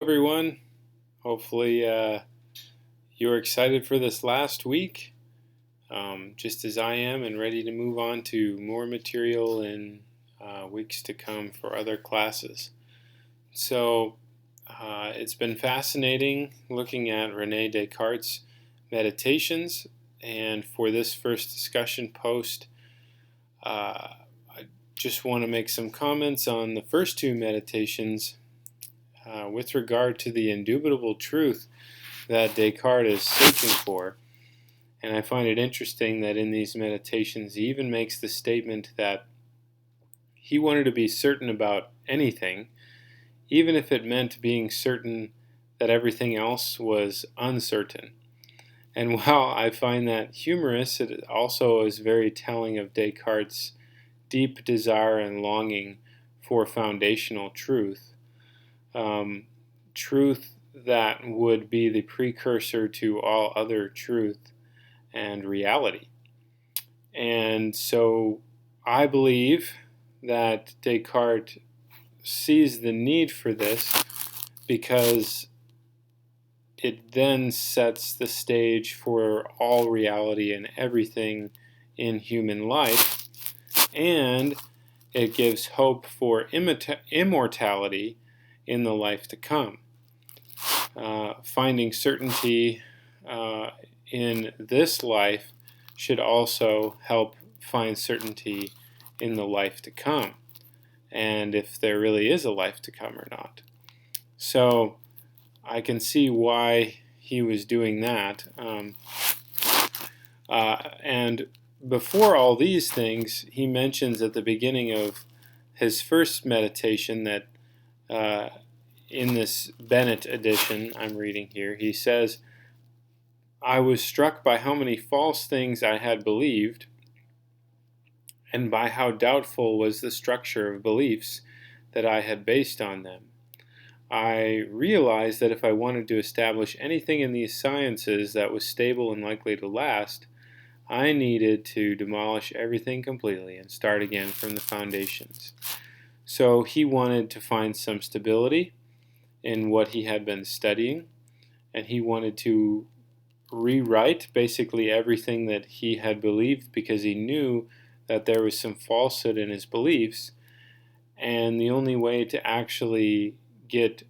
Everyone. Hopefully, you're excited for this last week, just as I am, and ready to move on to more material in weeks to come for other classes. So, it's been fascinating looking at Rene Descartes' meditations, and for this first discussion post, I just want to make some comments on the first two meditations with regard to the indubitable truth that Descartes is searching for. And I find it interesting that in these meditations he even makes the statement that he wanted to be certain about anything, even if it meant being certain that everything else was uncertain. And while I find that humorous, it also is very telling of Descartes' deep desire and longing for foundational truth. Truth that would be the precursor to all other truth and reality. And so I believe that Descartes sees the need for this because it then sets the stage for all reality and everything in human life, and it gives hope for immortality in the life to come. Finding certainty in this life should also help find certainty in the life to come, and if there really is a life to come or not. So I can see why he was doing that. And before all these things, he mentions at the beginning of his first meditation that in this Bennett edition I'm reading here, he says, "I was struck by how many false things I had believed, and by how doubtful was the structure of beliefs that I had based on them. I realized that if I wanted to establish anything in these sciences that was stable and likely to last, I needed to demolish everything completely and start again from the foundations." So he wanted to find some stability in what he had been studying, and he wanted to rewrite basically everything that he had believed because he knew that there was some falsehood in his beliefs, and the only way to actually get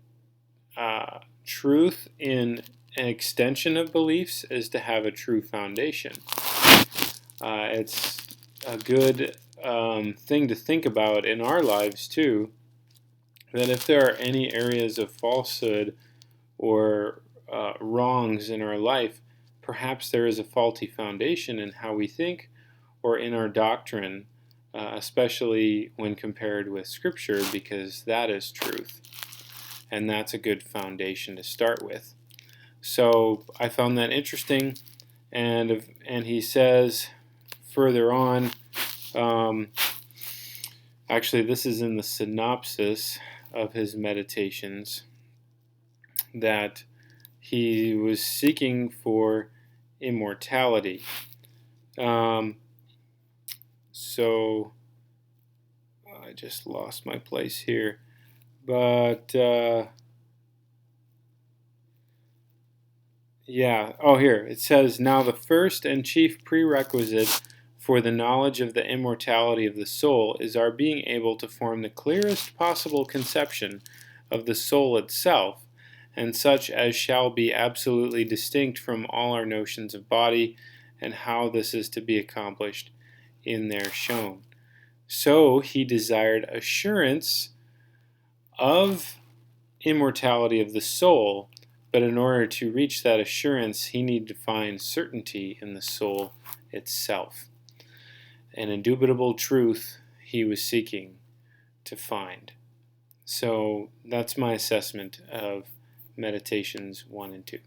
truth in an extension of beliefs is to have a true foundation. It's a good thing to think about in our lives too, that if there are any areas of falsehood or wrongs in our life, perhaps there is a faulty foundation in how we think or in our doctrine, especially when compared with Scripture, because that is truth. And that's a good foundation to start with. So I found that interesting, and he says further on, actually this is in the synopsis of his meditations, that he was seeking for immortality. So I just lost my place here. But yeah, oh, here it says, "Now the first and chief prerequisite for the knowledge of the immortality of the soul is our being able to form the clearest possible conception of the soul itself, and such as shall be absolutely distinct from all our notions of body, and how this is to be accomplished in there shown." So he desired assurance of immortality of the soul, but in order to reach that assurance, he needed to find certainty in the soul itself. An indubitable truth he was seeking to find. So that's my assessment of Meditations 1 and 2.